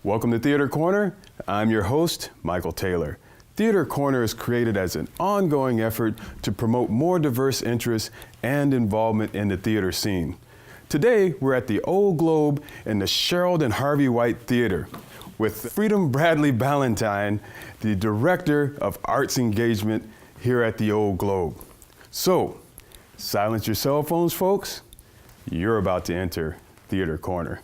Welcome to Theater Corner. I'm your host, Michael Taylor. Theater Corner is created as an ongoing effort to promote more diverse interests and involvement in the theater scene. Today, we're at the Old Globe in the Sherald and Harvey White Theater with Freedome Bradley-Ballentine, the Director of Arts Engagement here at the Old Globe. So, silence your cell phones, folks. You're about to enter Theater Corner.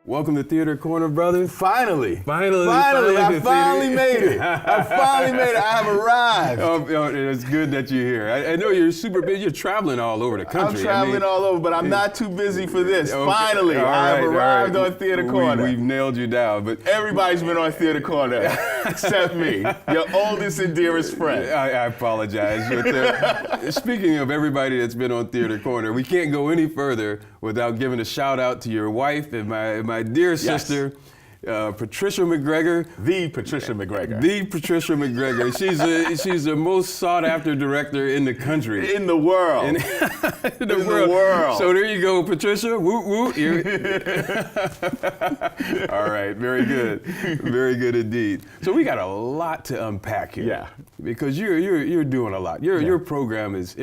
Welcome to Theater Corner, brother. Finally, I finally made it. I have arrived. It's good that you're here. I know you're super busy. You're traveling all over the country. I'm traveling all over, but I'm not too busy for this. Okay. Finally, I have arrived on Theater Corner. We've nailed you down, but everybody's been on Theater Corner except me, your oldest and dearest friend. I apologize. But, speaking of everybody that's been on Theater Corner, we can't go any further without giving a shout out to your wife and my dear sister, Patricia McGregor. The Patricia McGregor. She's the most sought after director in the country. In the world. In the world. So there you go, Patricia. Woo woo. All right, very good. Very good indeed. So we got a lot to unpack here. Yeah. Because you're doing a lot. Your program is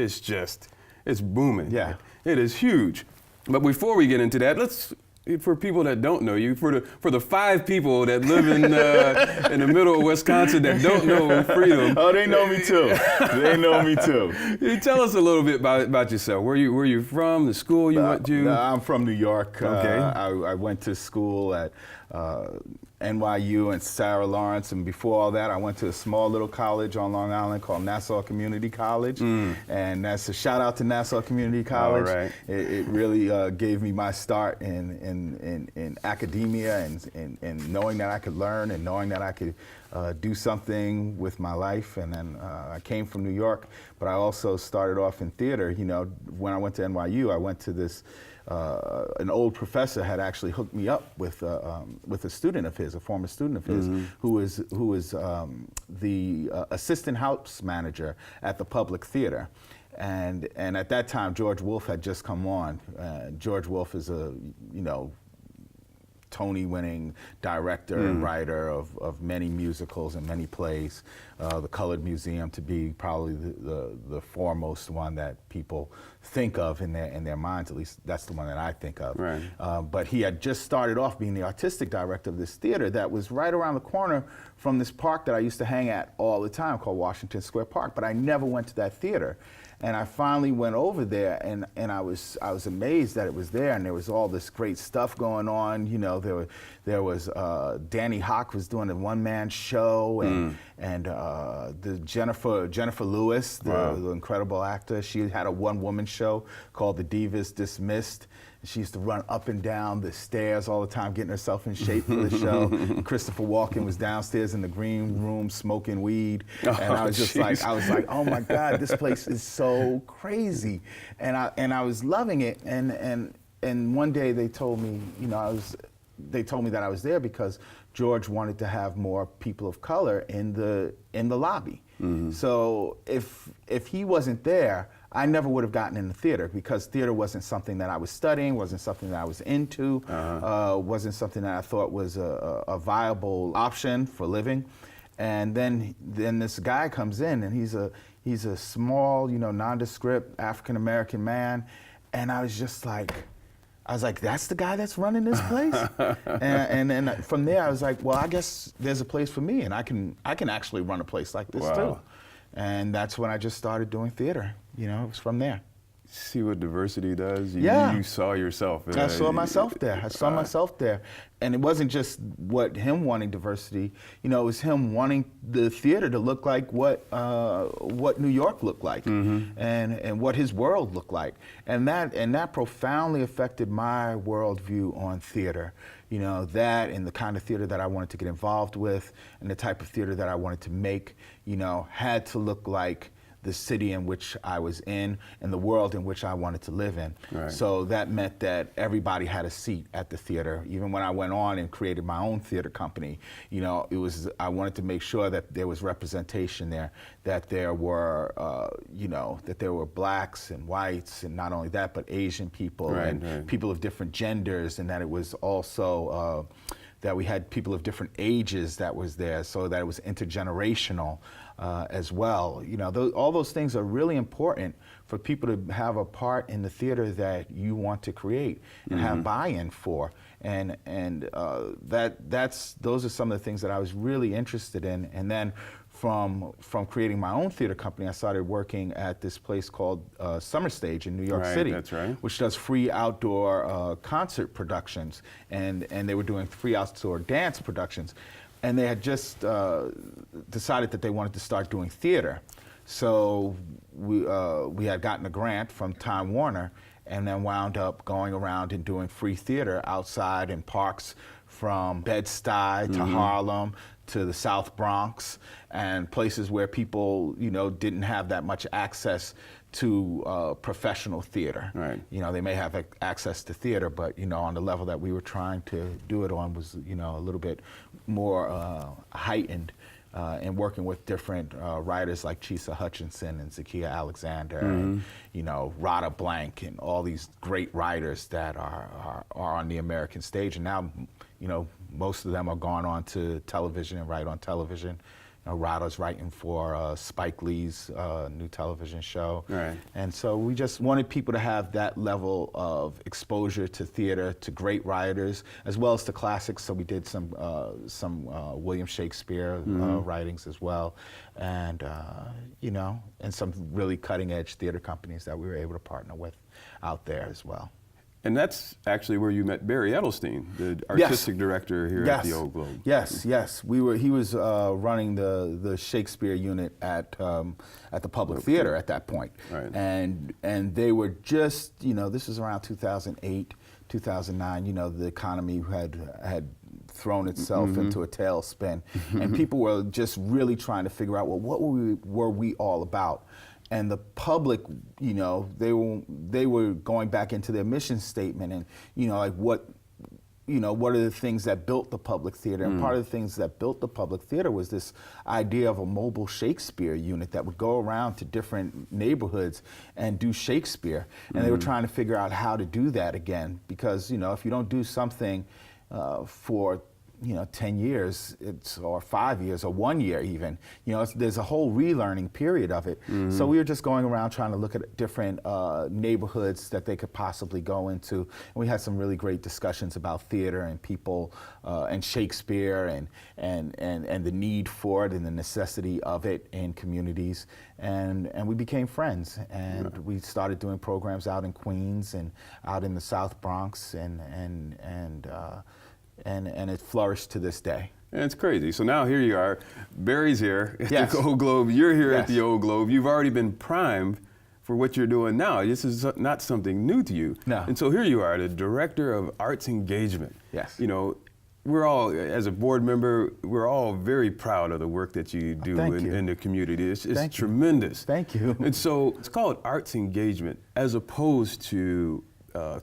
booming. Yeah. It is huge. But before we get into that, for people that don't know you, for the 5 people that live in the middle of Wisconsin that don't know Freedome. Oh, they know me too. You tell us a little bit about yourself. Where you from? The school you went to? I'm from New York. Okay. I went to school at NYU and Sarah Lawrence, and before all that, I went to a small little college on Long Island called Nassau Community College, and that's a shout out to Nassau Community College. All right. It really gave me my start in academia and knowing that I could learn and knowing that I could do something with my life. And then I came from New York, but I also started off in theater. You know, when I went to NYU, I went to this. An old professor had actually hooked me up with a student of his, a former student of his, who was the assistant house manager at the Public Theater. And at that time, George Wolfe had just come on. George Wolfe is a, Tony-winning director and writer of many musicals and many plays. The Colored Museum to be probably the foremost one that people think of in their minds. At least that's the one that I think of. Right. But he had just started off being the artistic director of this theater that was right around the corner from this park that I used to hang at all the time called Washington Square Park. But I never went to that theater. And I finally went over there, and I was amazed that it was there, and there was all this great stuff going on. You know, there was Danny Hock was doing a one-man show, and the Jennifer Lewis, the incredible actor, she had a one-woman show called The Divas Dismissed. She used to run up and down the stairs all the time, getting herself in shape for the show. And Christopher Walken was downstairs in the green room smoking weed, and I was just like, oh my God, this place is so crazy, and I was loving it. And one day they told me, they told me that I was there because George wanted to have more people of color in the lobby. So if he wasn't there, I never would have gotten in the theater because theater wasn't something that I was studying, wasn't something that I was into, wasn't something that I thought was a viable option for living. And then this guy comes in, and he's a small, nondescript African-American man, and I was like, that's the guy that's running this place? and then from there, I was like, well, I guess there's a place for me, and I can actually run a place like this too. And that's when I just started doing theater. It was from there. See what diversity does? You saw yourself. I saw myself there. And it wasn't just him wanting diversity. It was him wanting the theater to look like what New York looked like, and what his world looked like. And that profoundly affected my worldview on theater. That and the kind of theater that I wanted to get involved with, and the type of theater that I wanted to make, had to look like the city in which I was in and the world in which I wanted to live in. Right. So that meant that everybody had a seat at the theater. Even when I went on and created my own theater company, I wanted to make sure that there was representation there, that there were, that there were blacks and whites, and not only that, but Asian people and people of different genders, and that it was also that we had people of different ages that was there, so that it was intergenerational as well. All those things are really important for people to have a part in the theater that you want to create and have buy-in for. And those are some of the things that I was really interested in. And then from creating my own theater company, I started working at this place called Summer Stage in New York City, that's right. which does free outdoor concert productions, and they were doing free outdoor dance productions. And they had just decided that they wanted to start doing theater. So we had gotten a grant from Time Warner, and then wound up going around and doing free theater outside in parks from Bed-Stuy to Harlem to the South Bronx, and places where people, didn't have that much access to professional theater. Right. They may have access to theater, but on the level that we were trying to do it on was, a little bit more heightened. And working with different writers like Chisa Hutchinson and Zakiya Alexander and Rada Blank and all these great writers that are on the American stage. And now, most of them are gone on to television and write on television. Rada's writing for Spike Lee's new television show. Right. And so we just wanted people to have that level of exposure to theater, to great writers, as well as to classics. So we did some William Shakespeare writings as well. And, and some really cutting edge theater companies that we were able to partner with out there as well. And that's actually where you met Barry Edelstein, the artistic director here at the Old Globe. Yes. He was running the Shakespeare unit at the Public Theater at that point. Right. And they were just, this was around 2008, 2009, the economy had thrown itself into a tailspin. And people were just really trying to figure out, well, what were we all about? And the public, they were going back into their mission statement, and what are the things that built the public theater? And part of the things that built the public theater was this idea of a mobile Shakespeare unit that would go around to different neighborhoods and do Shakespeare. And they were trying to figure out how to do that again, because if you don't do something for 10 years, or 5 years, or 1 year even, there's a whole relearning period of it. So we were just going around trying to look at different neighborhoods that they could possibly go into. And we had some really great discussions about theater and people and Shakespeare and the need for it and the necessity of it in communities. And we became friends, and we started doing programs out in Queens and out in the South Bronx, and it flourished to this day. And it's crazy. So now here you are. Barry's here at the Old Globe. You're here at the Old Globe. You've already been primed for what you're doing now. This is not something new to you. No. And so here you are, the Director of Arts Engagement. Yes. We're all, as a board member, we're all very proud of the work that you do in the community. It's tremendous. Thank you. And so it's called Arts Engagement as opposed to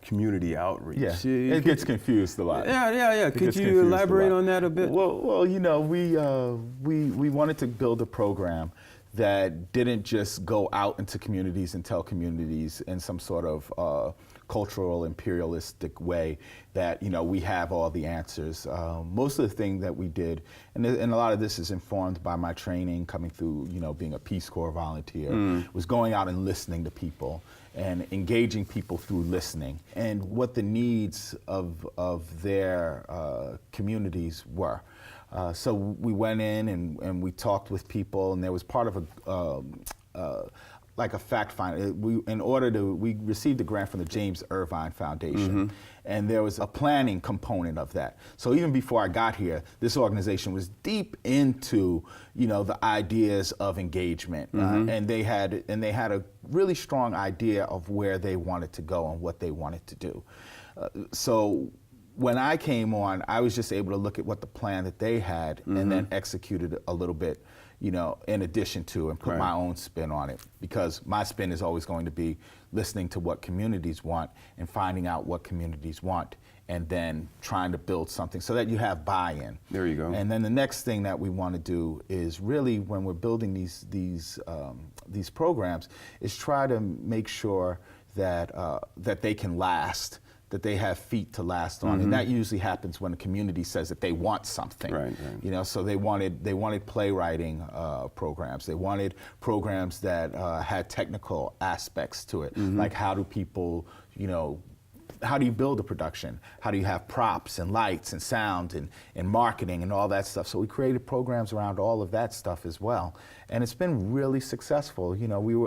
community outreach. Yeah, it gets confused a lot. Yeah. Could you elaborate on that a bit? Well, we wanted to build a program that didn't just go out into communities and tell communities in some sort of cultural imperialistic way that we have all the answers. Most of the thing that we did, and a lot of this is informed by my training coming through being a Peace Corps volunteer, was going out and listening to people and engaging people through listening and what the needs of their communities were. So we went in and we talked with people, and there was part of like a fact finder. We received a grant from the James Irvine Foundation, and there was a planning component of that. So even before I got here, this organization was deep into the ideas of engagement, and they had a really strong idea of where they wanted to go and what they wanted to do. So when I came on, I was just able to look at what the plan that they had and then execute it a little bit in addition to, and put my own spin on it, because my spin is always going to be listening to what communities want and finding out what communities want, and then trying to build something so that you have buy-in. There you go. And then the next thing that we want to do is really, when we're building these programs, is try to make sure that that they can last, that they have feet to last on, and that usually happens when a community says that they want something. Right. So they wanted playwriting programs. They wanted programs that had technical aspects to it, like how do people, how do you build a production? How do you have props and lights and sound and marketing and all that stuff? So we created programs around all of that stuff as well, and it's been really successful.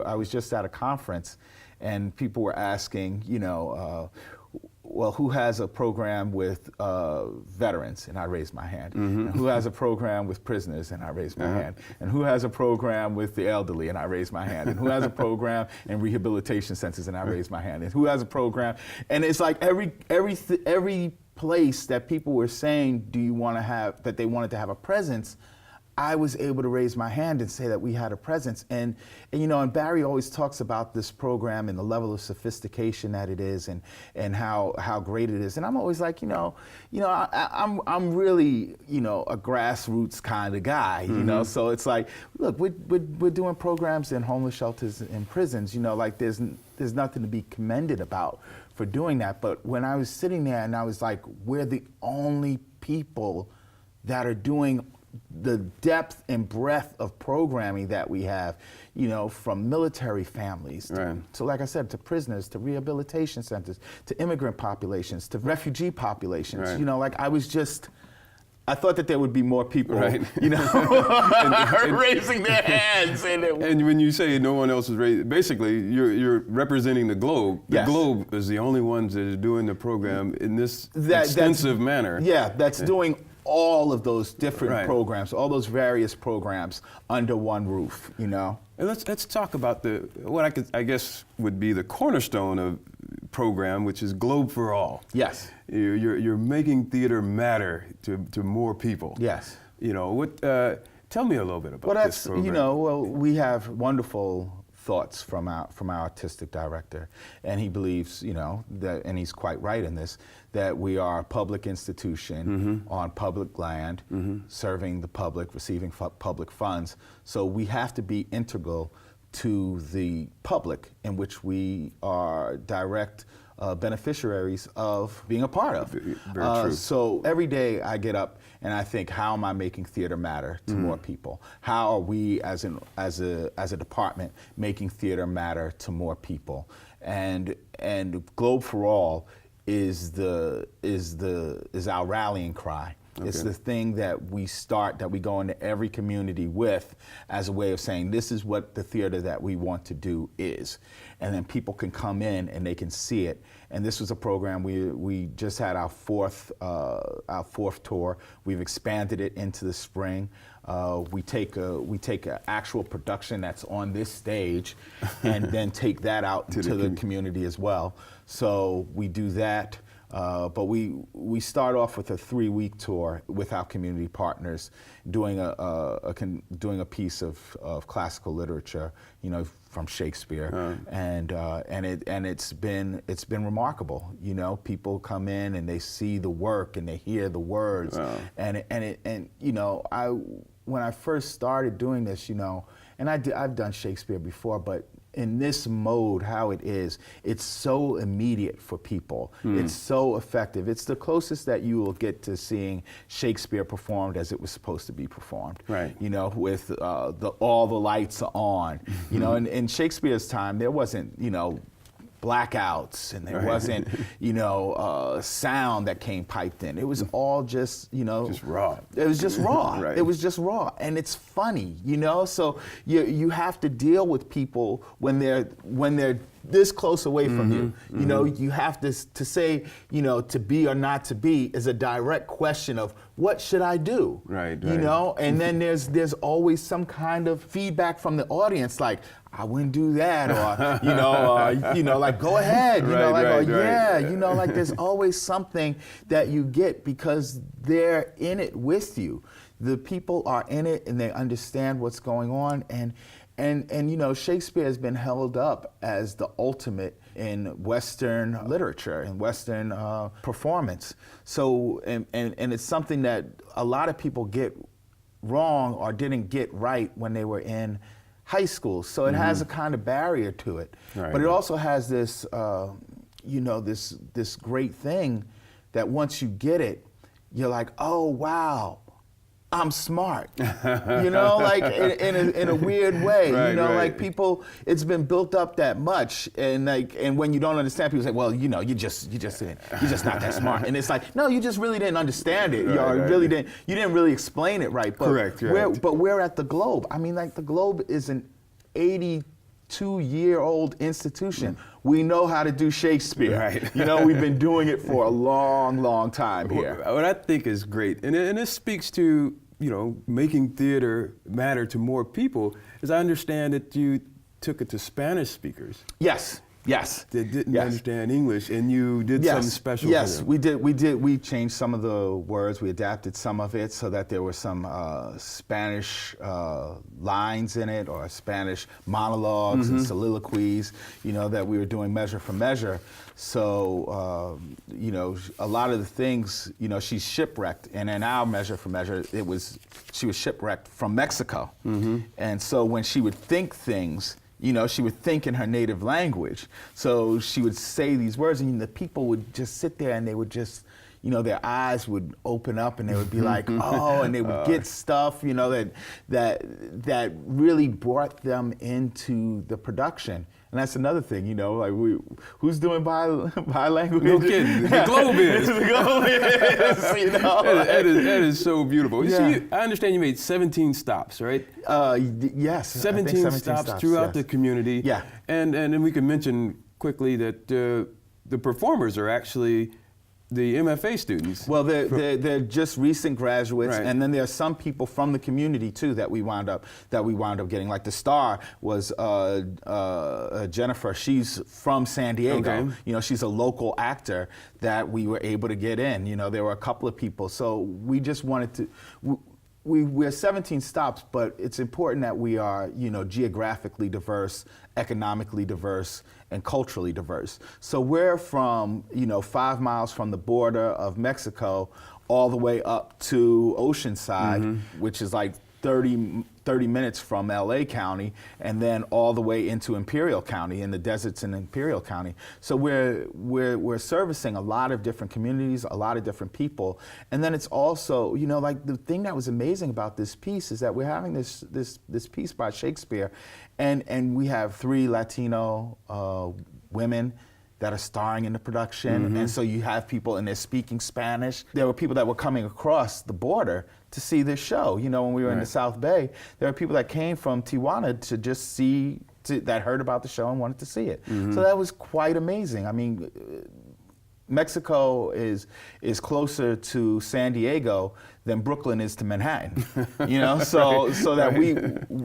I was just at a conference, and people were asking, well, who has a program with veterans? And I raised my hand. And who has a program with prisoners? And I raised my hand. And who has a program with the elderly? And I raised my hand. And who has a program in rehabilitation centers? And I raised my hand. And who has a program? And it's like every place that people were saying, do you want to have, that they wanted to have a presence, I was able to raise my hand and say that we had a presence. And Barry always talks about this program and the level of sophistication that it is, and how great it is. And I'm always like, I'm really, a grassroots kind of guy, So it's like, look, we're doing programs in homeless shelters and prisons, like there's nothing to be commended about for doing that. But when I was sitting there and I was like, we're the only people that are doing the depth and breadth of programming that we have, from military families, so like I said, to prisoners, to rehabilitation centers, to immigrant populations, to refugee populations. I thought that there would be more people, raising their hands. And when you say no one else is raising, basically you're representing the globe. The globe is the only ones that are doing the program in this extensive manner. Yeah, that's doing all of those different programs, all those various programs under one roof, And let's talk about what I guess would be the cornerstone of program, which is Globe for All. Yes. You're making theater matter to more people. Yes. Tell me a little bit about this program. We have wonderful thoughts from our artistic director, and he believes, that, and he's quite right in this, that we are a public institution on public land, serving the public, receiving public funds. So we have to be integral to the public, in which we are direct beneficiaries of being a part of. Very true. So every day I get up and I think, how am I making theater matter to more people? How are we as a department making theater matter to more people? And Globe for All is our rallying cry. Okay. It's the thing that we go into every community with, as a way of saying, this is what the theater that we want to do is. And then people can come in and they can see it. And this was a program, we just had our fourth tour. We've expanded it into the spring. We take an actual production that's on this stage and then take that out to the community as well. So we do that. But we start off with a 3-week tour with our community partners, doing a piece of classical literature, from Shakespeare, and it's been remarkable. People come in and they see the work and they hear the words, when I first started doing this, and I've done Shakespeare before, but in this mode, how it is, it's so immediate for people. It's so effective. It's the closest that you will get to seeing Shakespeare performed as it was supposed to be performed. Right. With all the lights are on. In Shakespeare's time, there wasn't, blackouts, and there wasn't, sound that came piped in. It was all just, just raw. It was just raw. Right. It was just raw, and it's funny, So you have to deal with people when they're this close away from you. You have to say, to be or not to be is a direct question of, what should I do? Right. And then there's always some kind of feedback from the audience, like, I wouldn't do that, or like, go ahead, like there's always something that you get because they're in it with you. the people are in it and they understand what's going on. And you know, Shakespeare has been held up as the ultimate in Western literature and Western performance. So, and it's something that a lot of people get wrong or didn't get right when they were in high school. So it has a kind of barrier to it. Right. But it also has this, you know, this great thing that once you get it, you're like, oh, wow. I'm smart, you know, like in a weird way, right, you know, right. like people, it's been built up that much, and like, and when you don't understand, people say, well, you know, you're just not that smart, and it's like, no, you just really didn't understand it, you didn't really explain it right. But Correct. we're at the Globe. I mean, like the Globe is an 82-year-old institution. We know how to do Shakespeare. Right. You know, we've been doing it for a long, long time here. What I think is great, and this speaks to, you know, making theater matter to more people, is I understand that you took it to Spanish speakers. Yes. That didn't understand English, and you did something special for them. We did. We changed some of the words. We adapted some of it so that there were some Spanish lines in it, or Spanish monologues and soliloquies, you know, that we were doing measure for measure. So, you know, a lot of the things, you know, she's shipwrecked, and in our measure for measure, she was shipwrecked from Mexico. And so when she would think things, you know, she would think in her native language. So she would say these words, and the people would just sit there, and they would just, you know, their eyes would open up, and they would be like, oh, and they would get stuff, you know, that really brought them into the production. And that's another thing, you know, like who's doing bilanguage? No kidding. The Globe is. The Globe is, you know. That is so beautiful. You see, I understand you made 17 stops, right? Yes. 17 stops throughout the community. Yeah. And then we can mention quickly that the performers are actually the MFA students. Well, they're just recent graduates, Right. and then there are some people from the community too that we wound up getting. Like the star was Jennifer. She's from San Diego. Okay. You know, she's a local actor that we were able to get in. You know, there were a couple of people, so we just wanted to. We're 17 stops, but it's important that we are, you know, geographically diverse, economically diverse, and culturally diverse. So we're from, you know, 5 miles from the border of Mexico all the way up to Oceanside, which is like 30 minutes from LA County, and then all the way into Imperial County, in the deserts in Imperial County. So we're servicing a lot of different communities, a lot of different people. And then it's also, you know, like the thing that was amazing about this piece is that we're having this piece by Shakespeare, and we have 3 Latino women that are starring in the production, and so you have people, and they're speaking Spanish. There were people that were coming across the border to see this show. You know, when we were in the South Bay, there were people that came from Tijuana to just see, that heard about the show and wanted to see it. So that was quite amazing. I mean, Mexico is closer to San Diego than Brooklyn is to Manhattan. You know, so that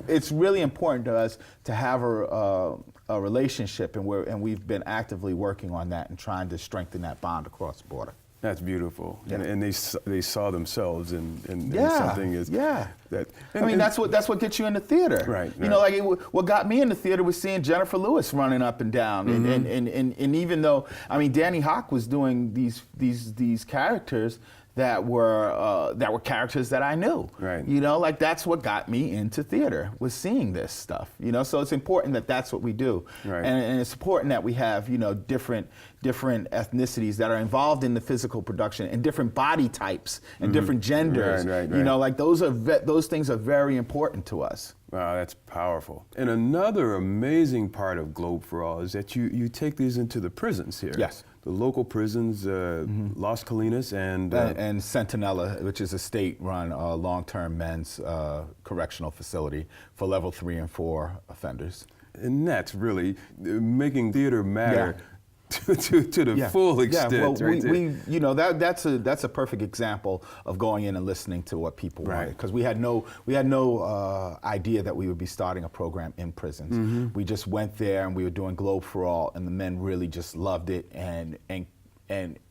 it's really important to us to have a relationship, and we've been actively working on that and trying to strengthen that bond across the border. That's beautiful, Yeah. and they saw themselves in Yeah, something is yeah. that. I mean, that's what gets you in the theater. Right, You know, like what got me in the theater was seeing Jennifer Lewis running up and down, and even though, I mean, Danny Hock was doing these characters that were characters that I knew. Right. You know, like that's what got me into theater, was seeing this stuff. You know, so it's important that that's what we do. Right. And it's important that we have, you know, different ethnicities that are involved in the physical production, and different body types and different genders. Right. You know, like those things are very important to us. Wow, that's powerful. And another amazing part of Globe for All is that you take these into the prisons here. Yes. The local prisons, Las Colinas and Centinela, which is a state-run long-term men's correctional facility for level 3 and 4 offenders. And that's really making theater matter to the full extent. Yeah, well, right we you know, that's a perfect example of going in and listening to what people wanted, because we had no idea that we would be starting a program in prisons. We just went there and we were doing Globe for All, and the men really just loved it, and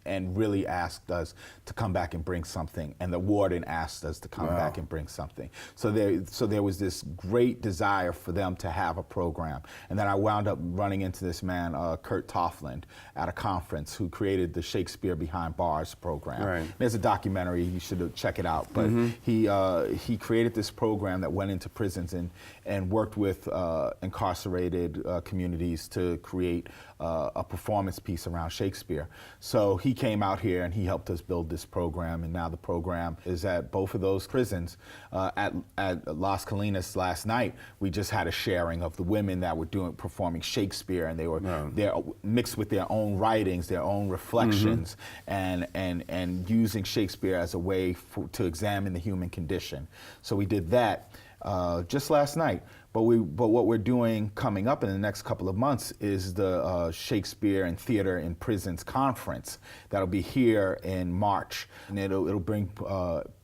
and really asked us to come back and bring something, and the warden asked us to come back and bring something. So there was this great desire for them to have a program, and then I wound up running into this man, Kurt Toffland, at a conference, who created the Shakespeare Behind Bars program. Right. There's a documentary, you should check it out, but he created this program that went into prisons and worked with incarcerated communities to create a performance piece around Shakespeare. So he came out here and he helped us build this program, and now the program is at both of those prisons. At Las Colinas last night, we just had a sharing of the women that were performing Shakespeare, and they were they're mixed with their own writings, their own reflections, and using Shakespeare as a way to examine the human condition. So we did that just last night. But what we're doing coming up in the next couple of months is the Shakespeare and Theater in Prisons Conference that'll be here in March, and it'll bring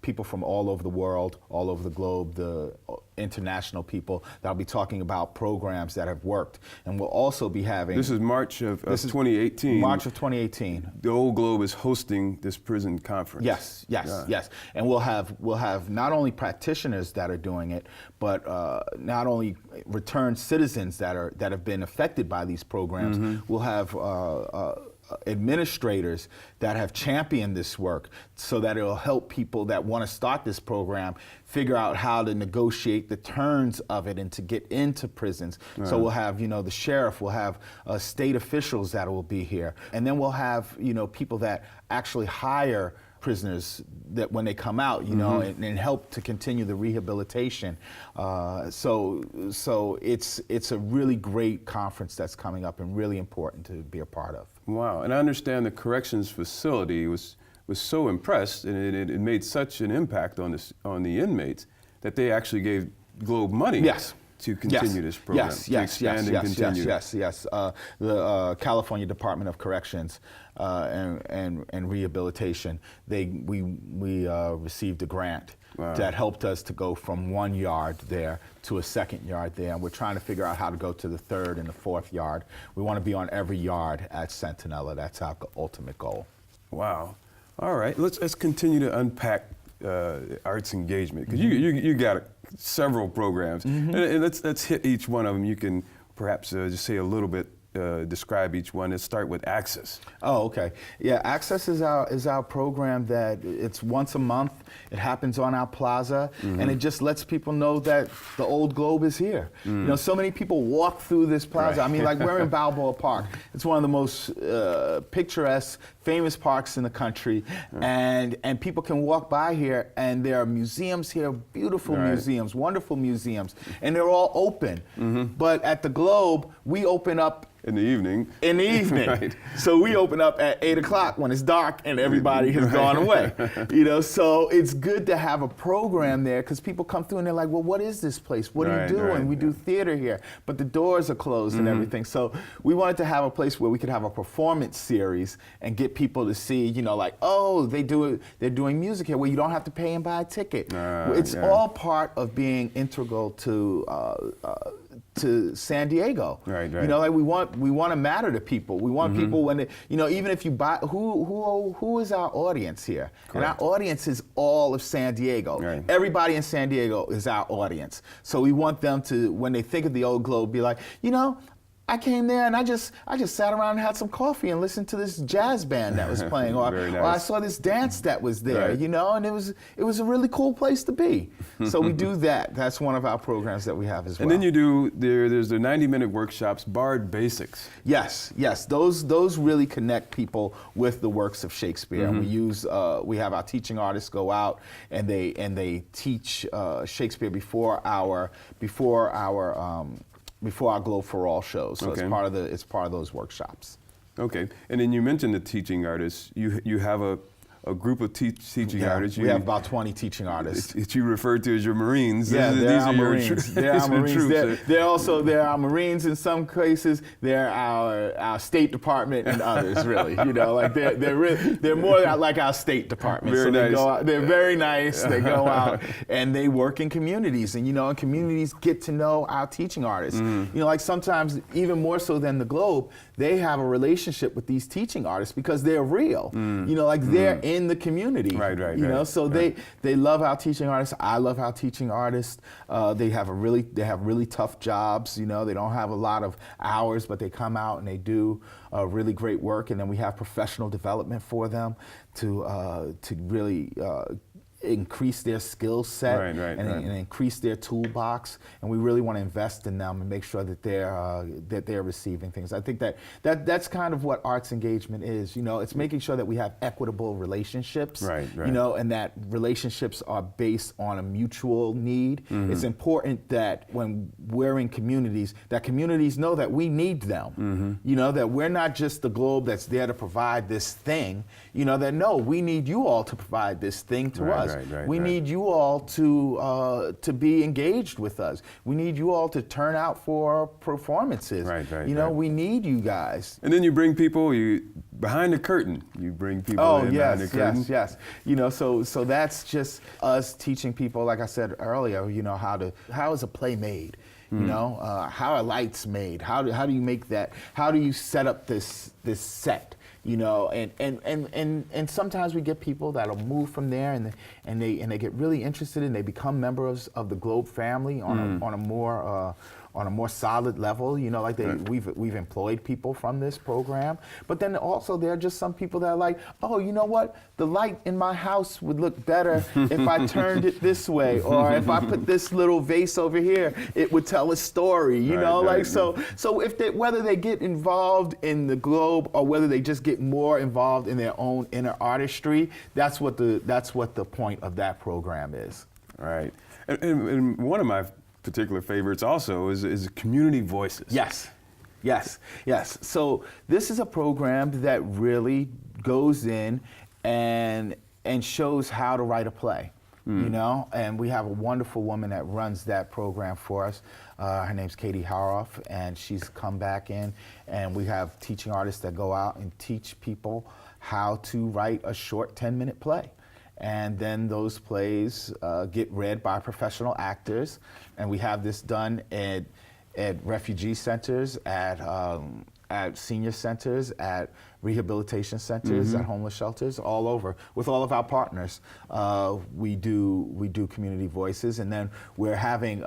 people from all over the world, all over the globe, the international people that'll be talking about programs that have worked, and we'll also be having. This is March of 2018. March of 2018. The Old Globe is hosting this prison conference. Yes, and we'll have not only practitioners that are doing it, but not only returned citizens that have been affected by these programs. We'll have administrators that have championed this work, so that it'll help people that want to start this program figure out how to negotiate the terms of it and to get into prisons. So we'll have, the sheriff, we'll have state officials that will be here, and then we'll have, people that actually hire prisoners that when they come out, and help to continue the rehabilitation. So it's a really great conference that's coming up and really important to be a part of. Wow, and I understand the corrections facility was so impressed, and it made such an impact on the inmates that they actually gave Globe money. Yes. To continue this program, to expand and continue. Yes. The California Department of Corrections and Rehabilitation, we received a grant that helped us to go from one yard there to a second yard there, and we're trying to figure out how to go to the third and the fourth yard. We want to be on every yard at Centinela. That's our ultimate goal. Wow. All right, let's continue to unpack arts engagement, because you got several programs, and let's hit each one of them. You can perhaps just say a little bit, describe each one. Let's start with Access. Oh, okay. Yeah, Access is our program that it's once a month. It happens on our plaza, and it just lets people know that the Old Globe is here. So many people walk through this plaza. I mean, like, we're in Balboa Park. It's one of the most picturesque, famous parks in the country, and people can walk by here, and there are museums here, beautiful museums, wonderful museums, and they're all open. But at the Globe, we open up in the evening. Right. So we open up at 8 o'clock when it's dark and everybody has gone away. So it's good to have a program there, because people come through and they're like, well, what is this place? What do you do? And we do theater here, but the doors are closed and everything. So we wanted to have a place where we could have a performance series and get people to see, like, oh, they're doing music here, where you don't have to pay and buy a ticket. It's all part of being integral to San Diego. Right. Like, we want to matter to people. We want people when they, even if you buy, who is our audience here? Correct. And our audience is all of San Diego. Right. Everybody in San Diego is our audience. So we want them to, when they think of the Old Globe, be like, I came there and I just sat around and had some coffee and listened to this jazz band that was playing, or I saw this dance that was there, and it was a really cool place to be. So we do that. That's one of our programs that we have as well. And then you do there's the 90-minute workshops, Bard Basics. Yes. Those really connect people with the works of Shakespeare. And we have our teaching artists go out and they teach Shakespeare before our Globe for All shows. So it's part of those workshops. Okay, and then you mentioned the teaching artists. You have a a group of teaching artists. We have about 20 teaching artists. That you refer to as your Marines. Yeah, they're our Marines. They're our Marines. They're our Marines in some cases. They're our State Department and others, really. You know, like they're more like our State Department. Very so nice. They go out, they're very nice. They go out and they work in communities, and and communities get to know our teaching artists. You know, like sometimes even more so than the Globe, they have a relationship with these teaching artists because they're real. You know, like they're in the community. Right. You know, so they love our teaching artists. I love our teaching artists. They have really tough jobs. You know, they don't have a lot of hours, but they come out and they do really great work. And then we have professional development for them to really increase their skill set and increase their toolbox, and we really want to invest in them and make sure that they're receiving things. I think that's kind of what arts engagement is. You know, it's making sure that we have equitable relationships. You know, and that relationships are based on a mutual need. It's important that when we're in communities, that communities know that we need them. You know, that we're not just the Globe that's there to provide this thing. You know, that no, we need you all to provide this thing to us. We need you all to be engaged with us. We need you all to turn out for performances. You know, we need you guys. And then you bring people behind the curtain. You bring people behind the curtain. Yes. You know, so that's just us teaching people, like I said earlier, you know, how is a play made? You know, how are lights made? How do you make that? How do you set up this set? You know, and sometimes we get people that'll move from there and they get really interested and they become members of the Globe family on a more solid level. You know, like we've employed people from this program, but then also there are just some people that are like, oh, you know what, the light in my house would look better if I turned it this way, or if I put this little vase over here, it would tell a story. You know, so if whether they get involved in the Globe or whether they just get more involved in their own inner artistry, that's what the point of that program is. Right, and one of my particular favorites also is Community Voices. Yes. So this is a program that really goes in and shows how to write a play. You know, and we have a wonderful woman that runs that program for us. Her name's Katie Haroff, and she's come back in, and we have teaching artists that go out and teach people how to write a short 10-minute play. And then those plays get read by professional actors, and we have this done at refugee centers, at senior centers, at rehabilitation centers, at homeless shelters, all over. With all of our partners, we do Community Voices, and then we're having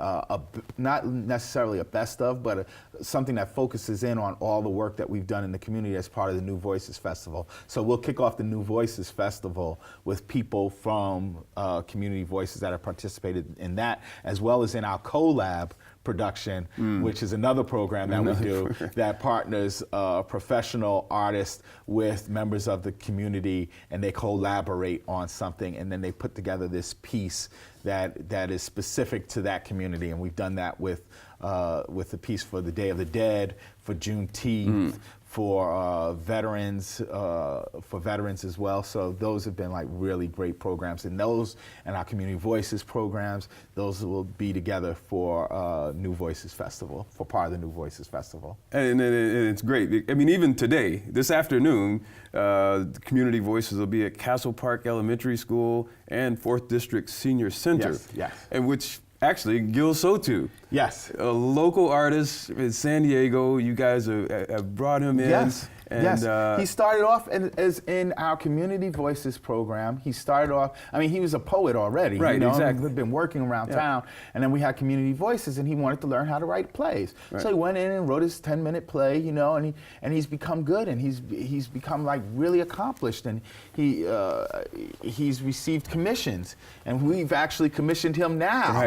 not necessarily a best of, but something that focuses in on all the work that we've done in the community as part of the New Voices Festival. So we'll kick off the New Voices Festival with people from Community Voices that have participated in that, as well as in our collab production, which is another program that we do that partners professional artists with members of the community, and they collaborate on something, and then they put together this piece that is specific to that community. And we've done that with the piece for the Day of the Dead, for Juneteenth, for veterans as well. So those have been like really great programs, and those and our Community Voices programs, those will be together for New Voices Festival, for part of the New Voices Festival. And it's great. I mean, even today, this afternoon, Community Voices will be at Castle Park Elementary School and 4th District Senior Center. Yes. And which actually, Gil Sotu. Yes. A local artist in San Diego. You guys have brought him in. Yes. And, he started off as in our Community Voices program. He started off, I mean, he was a poet already. Right, you know, exactly. He'd been working around town. And then we had Community Voices, and he wanted to learn how to write plays. Right. So he went in and wrote his 10-minute play, you know, and he's become good, and he's become like really accomplished, and he's received commissions, and we've actually commissioned him now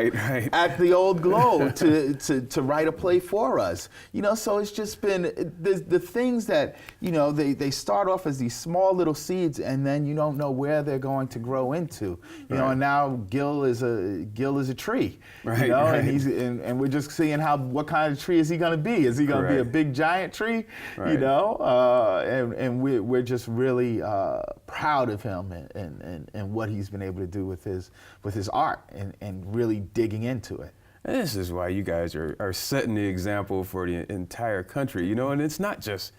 at the Old Globe to write a play for us. You know, so it's just been the things that, you know, they start off as these small little seeds, and then you don't know where they're going to grow into. You know, and now Gil is a tree. Right, you know, right. and we're just seeing what kind of tree is he going to be? Is he going to be a big giant tree? Right. You know, and we're just really proud of him and what he's been able to do with his art and really digging into it. And this is why you guys are setting the example for the entire country, you know, and it's not just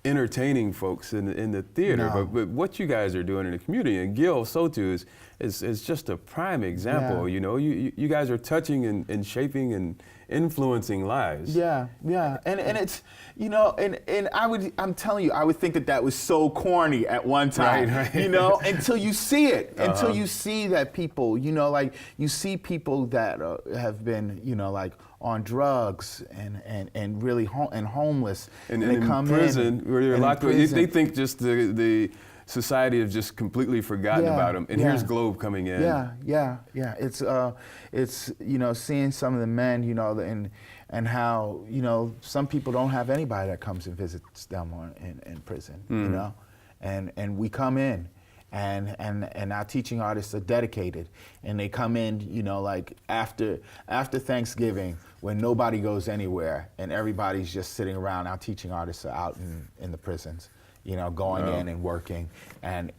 entertaining folks in the theater, No. but what you guys are doing in the community. And Gil Sotu is just a prime example. Yeah. You know, you guys are touching and shaping and influencing lives. Yeah, and it's, you know, and I'm telling you, I would think that was so corny at one time, Right. you know, until you see it, until you see that people, you know, like you see people that have been, you know, like on drugs and really homeless, And they in come prison, where they're and in locked away, prison. they think just the society has just completely forgotten about them. And here's Globe coming in. Yeah. It's you know, seeing some of the men, you know, and how, you know, some people don't have anybody that comes and visits them in prison, you know, and we come in. And our teaching artists are dedicated, and they come in, you know, like after Thanksgiving, when nobody goes anywhere and everybody's just sitting around. Our teaching artists are out in the prisons, you know, going in and working and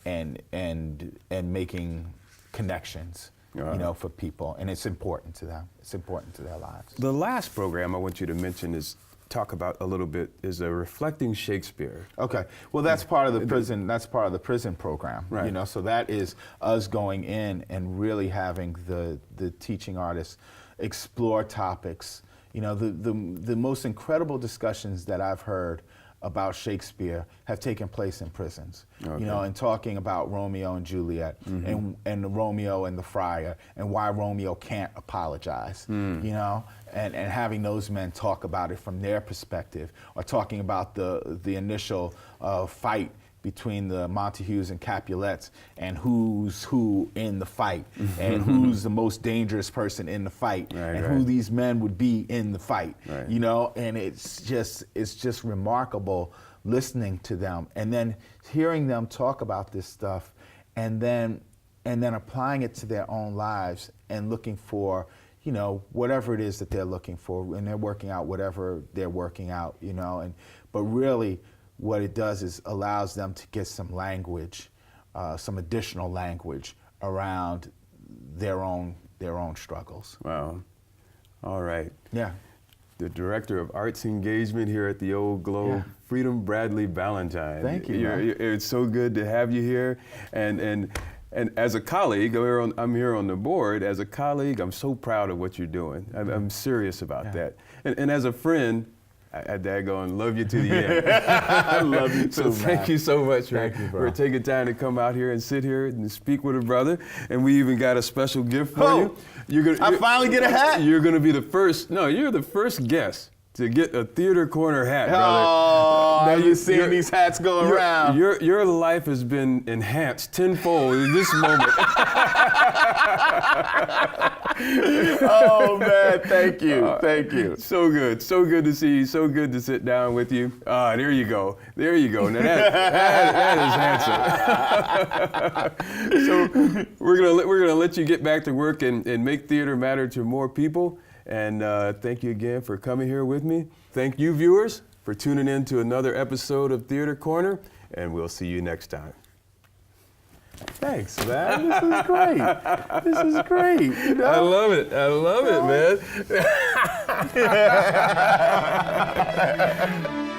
making connections, you know, for people, and it's important to them. It's important to their lives. The last program I want you to mention talk about a little bit is Reflecting Shakespeare. Okay, well that's part of the prison. That's part of the prison program. Right. You know, so that is us going in and really having the teaching artists explore topics. You know, the most incredible discussions that I've heard about Shakespeare have taken place in prisons. Okay. You know, and talking about Romeo and Juliet and Romeo and the friar and why Romeo can't apologize. You know, and having those men talk about it from their perspective, or talking about the initial fight between the Montagues and Capulets, and who's who in the fight, and who's the most dangerous person in the fight, and who these men would be in the fight. Right. You know, and it's just remarkable listening to them, and then hearing them talk about this stuff, and then applying it to their own lives and looking for, you know, whatever it is that they're looking for, when they're working out whatever they're working out, you know, but really what it does is allows them to get some language, some additional language around their own struggles. Wow. All right. Yeah. The Director of Arts Engagement here at the Old Globe, Freedome Bradley-Ballentine. Thank you. It's so good to have you here. And as a colleague, I'm here on the board. As a colleague, I'm so proud of what you're doing. I'm serious about that. And as a friend, I daggone love you to the end. I love you too, So thank you so much for taking time to come out here and sit here and speak with a brother. And we even got a special gift for you. I finally get a hat? You're going to be the first. No, you're the first guest to get a Theater Corner hat, brother. Oh, now you're seeing these hats go around. Your life has been enhanced tenfold in this moment. Oh man, thank you. So good to see you. So good to sit down with you. There you go. Now that is handsome. So we're gonna let you get back to work and make theater matter to more people. And thank you again for coming here with me. Thank you, viewers, for tuning in to another episode of Theater Corner, and we'll see you next time. Thanks, man. This is great. This is great. You know? I love it, man.